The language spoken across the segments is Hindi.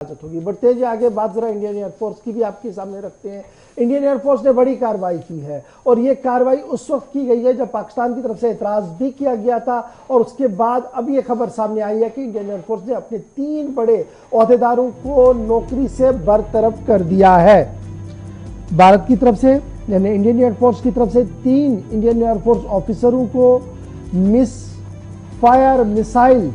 होगी। बढ़ते जी आगे बात जरा इंडियन एयरफोर्स की भी आपके सामने रखते हैं। इंडियन एयरफोर्स ने बड़ी कार्रवाई की है और ये कार्रवाई उस वक्त की गई है जब पाकिस्तान की तरफ से एतराज भी किया गया था और उसके बाद अब ये खबर सामने आई है कि इंडियन एयरफोर्स ने अपने 3 बड़े ओहदेदारों को नौकरी से बरतरफ कर दिया है। भारत की तरफ से यानी इंडियन एयरफोर्स की तरफ से 3 इंडियन एयरफोर्स ऑफिसरों को मिस फायर मिसाइल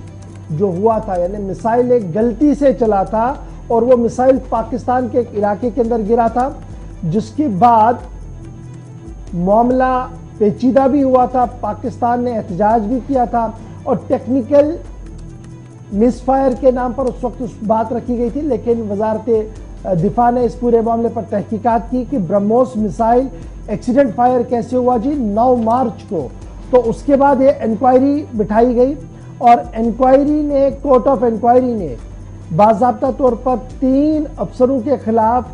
जो हुआ था, यानी मिसाइल एक गलती से चला था और वो मिसाइल पाकिस्तान के एक इलाके के अंदर गिरा था, जिसके बाद मामला पेचीदा भी हुआ था। पाकिस्तान ने एहतजाज भी किया था और टेक्निकल मिसफायर के नाम पर उस वक्त उस बात रखी गई थी, लेकिन वजारत दिफा ने इस पूरे मामले पर तहकीकात की कि ब्रह्मोस मिसाइल एक्सीडेंट फायर कैसे हुआ जी 9 मार्च को। तो उसके बाद ये इंक्वायरी बिठाई गई और इंक्वायरी ने कोर्ट ऑफ इंक्वायरी ने बाज़ाब्ता तौर पर 3 अफसरों के खिलाफ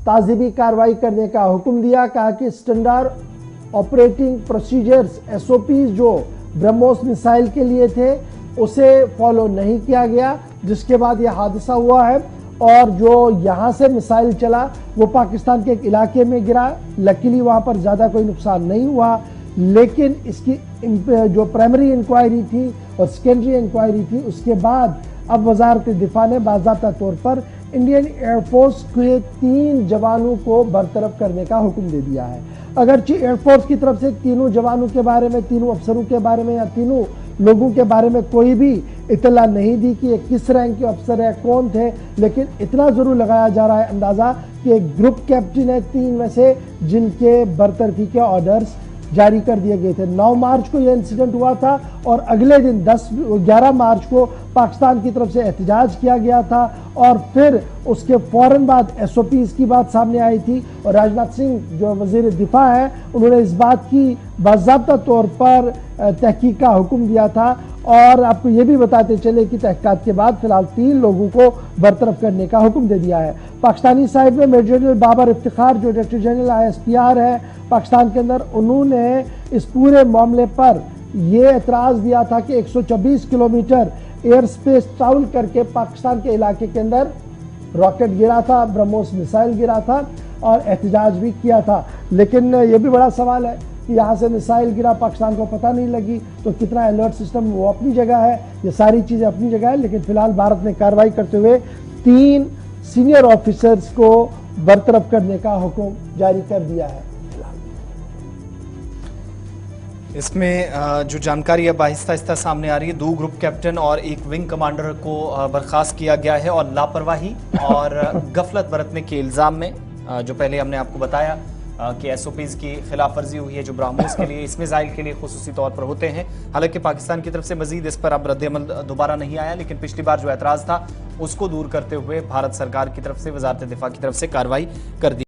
ताज़ीबी कार्रवाई करने का हुक्म दिया। कहा कि स्टैंडर्ड ऑपरेटिंग प्रोसीजर्स SOPs जो ब्रह्मोस मिसाइल के लिए थे उसे फॉलो नहीं किया गया, जिसके बाद यह हादसा हुआ है। और जो यहाँ से मिसाइल चला वो पाकिस्तान के एक इलाके में गिरा। लकीली वहाँ पर ज़्यादा कोई नुकसान नहीं हुआ, लेकिन इसकी जो प्राइमरी इंक्वायरी थी और सेकेंडरी इंक्वायरी थी उसके बाद अब वजारत दिफा ने बाज़ाब्ता तौर पर इंडियन एयरफोर्स के 3 जवानों को बरतरफ करने का हुक्म दे दिया है। अगरचे एयरफोर्स की तरफ से तीनों जवानों के बारे में, तीनों अफसरों के बारे में या तीनों लोगों के बारे में कोई भी इतला नहीं दी कि ये किस रैंक के अफसर है, कौन थे, लेकिन इतना जरूर लगाया जा रहा है अंदाजा कि एक ग्रुप कैप्टन है 3 में से जिनके बरतरफी के ऑर्डर्स जारी कर दिए गए थे। 9 मार्च को यह इंसिडेंट हुआ था और अगले दिन 11 मार्च को पाकिस्तान की तरफ से एहतजाज किया गया था और फिर उसके फौरन बाद SOPs की बात सामने आई थी और राजनाथ सिंह जो वजीर दिफा है उन्होंने इस बात की बाज़ाब्ता तौर पर तहकीक का हुक्म दिया था। और आपको ये भी बताते चले कि तहकीकात के बाद फिलहाल 3 लोगों को बरतरफ करने का हुक्म दे दिया है। पाकिस्तानी साइड में मेजर जनरल बाबर इफ्तिखार जो डायरेक्टर जनरल ISPR है पाकिस्तान के अंदर, उन्होंने इस पूरे मामले पर यह एतराज़ दिया था कि 124 किलोमीटर एयर स्पेस ट्रैवल करके पाकिस्तान के इलाके के अंदर रॉकेट गिरा था, ब्रह्मोस मिसाइल गिरा था और एहतजाज भी किया था। लेकिन यह भी बड़ा सवाल है कि यहाँ से मिसाइल गिरा, पाकिस्तान को पता नहीं लगी, तो कितना अलर्ट सिस्टम वो अपनी जगह है, ये सारी चीज़ें अपनी जगह है। लेकिन फिलहाल भारत ने कार्रवाई करते हुए 3 सीनियर ऑफिसर्स को बरतरफ करने का हुक्म जारी कर दिया है। इसमें जो जानकारी अब आहिस्ता आहिस्ता सामने आ रही है, 2 ग्रुप कैप्टन और 1 विंग कमांडर को बर्खास्त किया गया है और लापरवाही और गफलत बरतने के इल्ज़ाम में जो पहले हमने आपको बताया कि SOPs की खिलाफ वर्जी हुई है जो ब्रह्मोस के लिए, इस मिसाइल के लिए खुसूसी तौर पर होते हैं। हालांकि पाकिस्तान की तरफ से मजीद इस पर अब रद्द-ए-अमल दोबारा नहीं आया, लेकिन पिछली बार जो एतराज़ था उसको दूर करते हुए भारत सरकार की तरफ से, वजारत दिफा की तरफ से कार्रवाई कर दी।